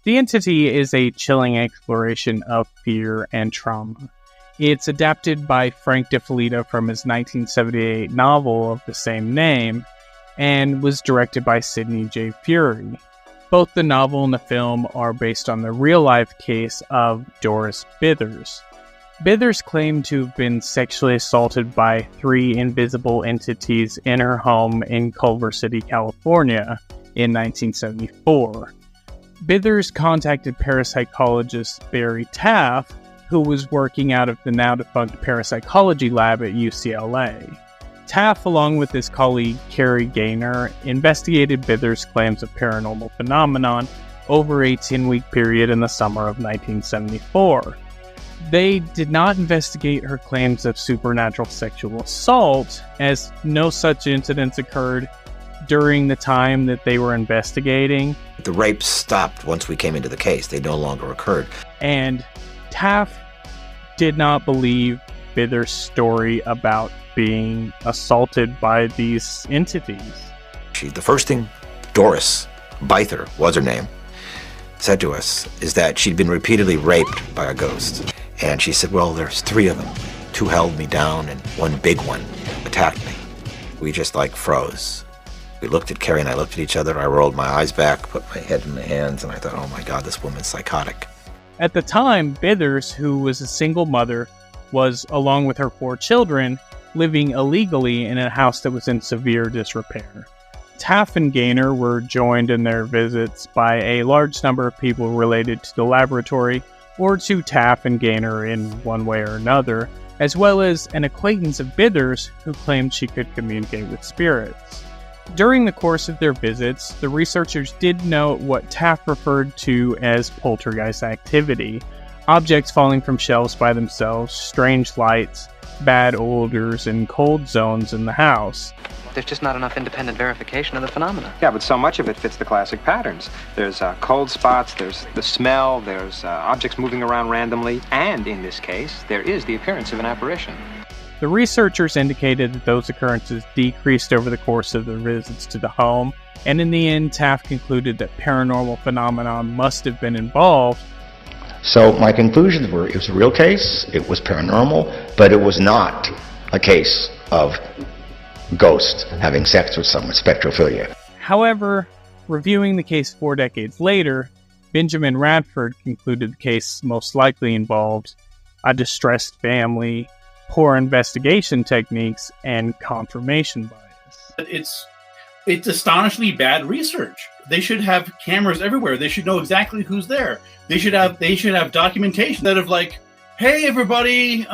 The Entity is a chilling exploration of fear and trauma. It's adapted by Frank DeFelitta from his 1978 novel of the same name, and was directed by Sidney J. Furie. Both the novel and the film are based on the real-life case of Doris Bithers. Bithers claimed to have been sexually assaulted by 3 invisible entities in her home in Culver City, California in 1974. Bithers contacted parapsychologist Barry Taff, who was working out of the now-defunct parapsychology lab at UCLA. Taff, along with his colleague Carrie Gaynor, investigated Bithers' claims of paranormal phenomenon over a 10-week period in the summer of 1974. They did not investigate her claims of supernatural sexual assault, as no such incidents occurred during the time that they were investigating. The rapes stopped once we came into the case. They no longer occurred. And Taff did not believe Bithers' story about being assaulted by these entities. The first thing Doris Bither was her name, said to us is that she'd been repeatedly raped by a ghost. And she said, well, there's 3 of them. 2 held me down and 1 big one attacked me. We just froze. We looked at Carrie and I looked at each other. I rolled my eyes back, put my head in my hands, and I thought, oh my God, this woman's psychotic. At the time, Bithers, who was a single mother, was, along with her 4 children, living illegally in a house that was in severe disrepair. Taff and Gaynor were joined in their visits by a large number of people related to the laboratory, or to Taff and Gaynor in one way or another, as well as an acquaintance of Bithers who claimed she could communicate with spirits. During the course of their visits, the researchers did note what Taff referred to as poltergeist activity: objects falling from shelves by themselves, strange lights, bad odors, and cold zones in the house. There's just not enough independent verification of the phenomena. Yeah, but so much of it fits the classic patterns. There's cold spots, there's the smell, there's objects moving around randomly, and in this case, there is the appearance of an apparition. The researchers indicated that those occurrences decreased over the course of their visits to the home, and in the end, Taft concluded that paranormal phenomenon must have been involved. So my conclusions were, it was a real case, it was paranormal, but it was not a case of ghosts having sex with someone, spectrophilia. However, reviewing the case 4 decades later, Benjamin Radford concluded the case most likely involved a distressed family, poor investigation techniques, and confirmation bias. It's astonishingly bad research. They should have cameras everywhere. They should know exactly who's there. They should have documentation that of hey everybody,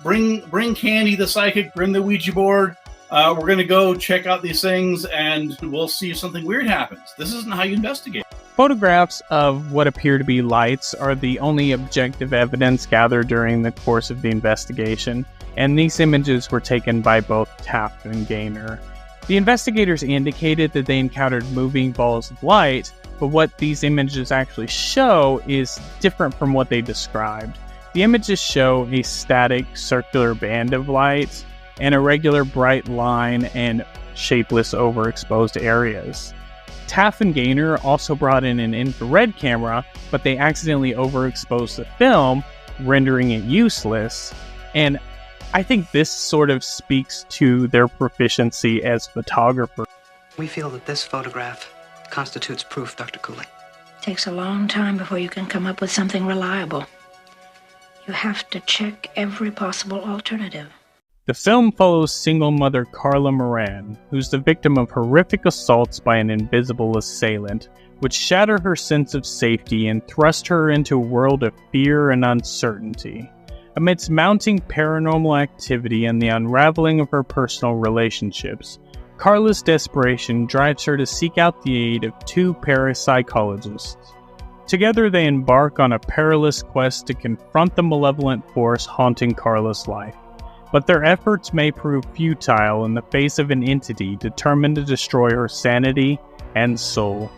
bring Candy the psychic, bring the Ouija board. We're going to go check out these things and we'll see if something weird happens. This isn't how you investigate. Photographs of what appear to be lights are the only objective evidence gathered during the course of the investigation, and these images were taken by both Taft and Gaynor. The investigators indicated that they encountered moving balls of light, but what these images actually show is different from what they described. The images show a static circular band of light, and a regular bright line and shapeless overexposed areas. Taff and Gaynor also brought in an infrared camera, but they accidentally overexposed the film, rendering it useless, and I think this sort of speaks to their proficiency as photographers. We feel that this photograph constitutes proof, Dr. Cooley. It takes a long time before you can come up with something reliable. You have to check every possible alternative. The film follows single mother Carla Moran, who's the victim of horrific assaults by an invisible assailant, which shatter her sense of safety and thrust her into a world of fear and uncertainty. Amidst mounting paranormal activity and the unraveling of her personal relationships, Carla's desperation drives her to seek out the aid of 2 parapsychologists. Together they embark on a perilous quest to confront the malevolent force haunting Carla's life. But their efforts may prove futile in the face of an entity determined to destroy her sanity and soul.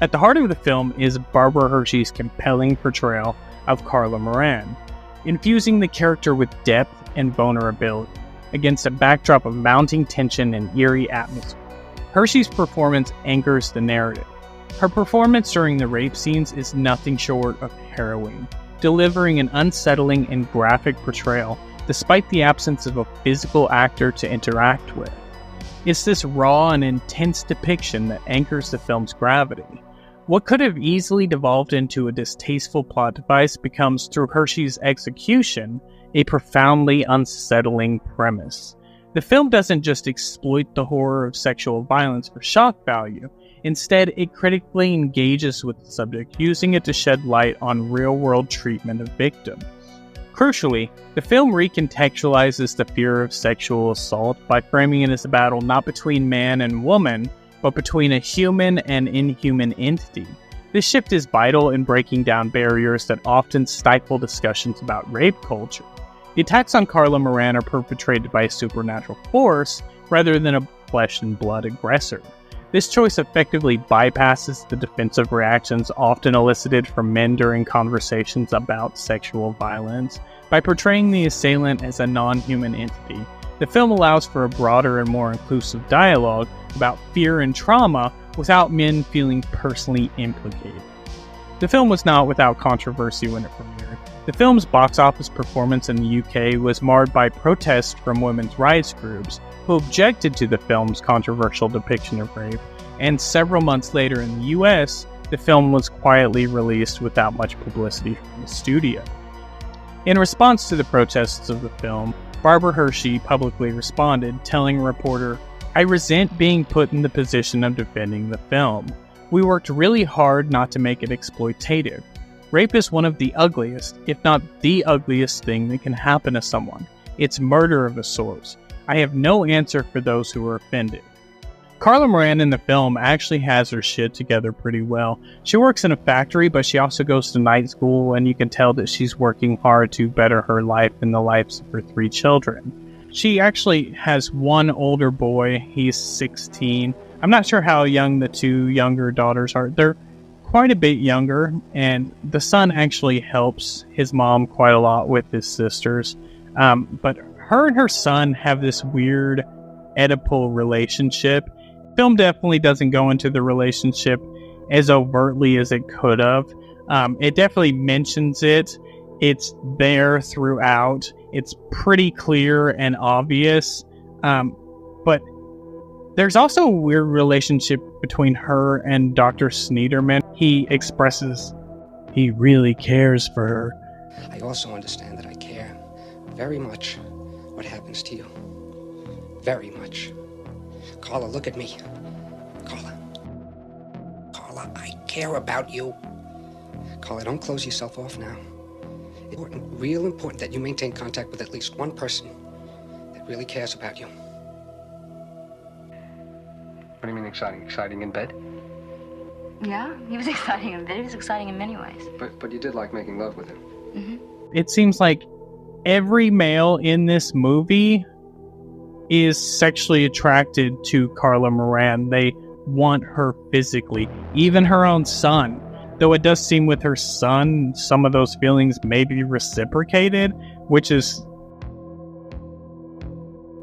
At the heart of the film is Barbara Hershey's compelling portrayal of Carla Moran, infusing the character with depth and vulnerability against a backdrop of mounting tension and eerie atmosphere. Hershey's performance anchors the narrative. Her performance during the rape scenes is nothing short of harrowing, delivering an unsettling and graphic portrayal despite the absence of a physical actor to interact with. It's this raw and intense depiction that anchors the film's gravity. What could have easily devolved into a distasteful plot device becomes, through Hershey's execution, a profoundly unsettling premise. The film doesn't just exploit the horror of sexual violence for shock value. Instead, it critically engages with the subject, using it to shed light on real-world treatment of victims. Crucially, the film recontextualizes the fear of sexual assault by framing it as a battle not between man and woman, but between a human and inhuman entity. This shift is vital in breaking down barriers that often stifle discussions about rape culture. The attacks on Carla Moran are perpetrated by a supernatural force rather than a flesh and blood aggressor. This choice effectively bypasses the defensive reactions often elicited from men during conversations about sexual violence. By portraying the assailant as a non-human entity, the film allows for a broader and more inclusive dialogue about fear and trauma without men feeling personally implicated. The film was not without controversy when it premiered. The film's box office performance in the UK was marred by protests from women's rights groups who objected to the film's controversial depiction of rape, and several months later in the US, the film was quietly released without much publicity from the studio. In response to the protests of the film, Barbara Hershey publicly responded, telling a reporter, "I resent being put in the position of defending the film. We worked really hard not to make it exploitative. Rape is one of the ugliest, if not the ugliest thing that can happen to someone. It's murder of a sort. I have no answer for those who are offended." Carla Moran in the film actually has her shit together pretty well. She works in a factory, but she also goes to night school, and you can tell that she's working hard to better her life and the lives of her 3 children. She actually has one older boy. He's 16. I'm not sure how young the 2 younger daughters are. They're quite a bit younger, and the son actually helps his mom quite a lot with his sisters. But her and her son have this weird Oedipal relationship. Film definitely doesn't go into the relationship as overtly as it could have. It definitely mentions it. It's there throughout. It's pretty clear and obvious. But there's also a weird relationship between her and Dr. Sneederman. He expresses he really cares for her. I also understand that I care very much what happens to you. Very much. Carla, look at me. Carla. Carla, I care about you. Carla, don't close yourself off now. Important, real important that you maintain contact with at least one person that really cares about you. What do you mean exciting? Exciting in bed? Yeah, he was exciting in bed. He was exciting in many ways. But you did like making love with him. Mm-hmm. It seems like every male in this movie is sexually attracted to Carla Moran. They want her physically. Even her own son. Though it does seem with her son, some of those feelings may be reciprocated, which is...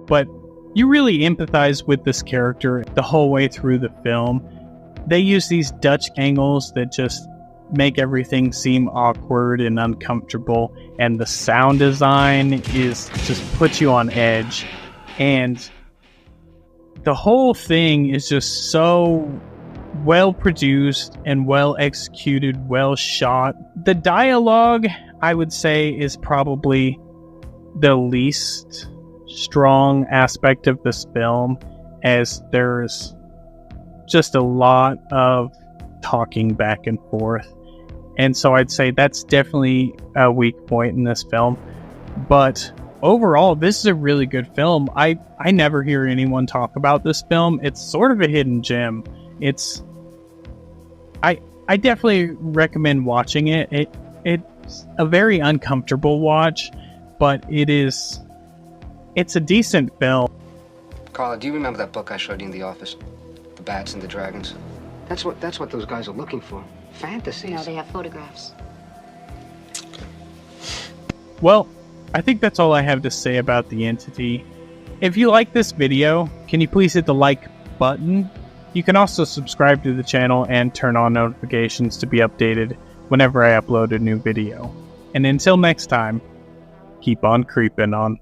But you really empathize with this character the whole way through the film. They use these Dutch angles that just make everything seem awkward and uncomfortable, and the sound design is just puts you on edge, and the whole thing is just so well produced and well executed, well shot. The dialogue, I would say, is probably the least strong aspect of this film, as there's just a lot of talking back and forth. And so I'd say that's definitely a weak point in this film. But overall, this is a really good film. I never hear anyone talk about this film. It's sort of a hidden gem. I definitely recommend watching it. It's a very uncomfortable watch, but it's a decent film. Carla, do you remember that book I showed you in the office? The Bats and the Dragons? That's what those guys are looking for. Fantasies. No, they have photographs. Well, I think that's all I have to say about The Entity. If you like this video, can you please hit the like button You can also subscribe to the channel and turn on notifications to be updated whenever I upload a new video. And until next time, keep on creeping on.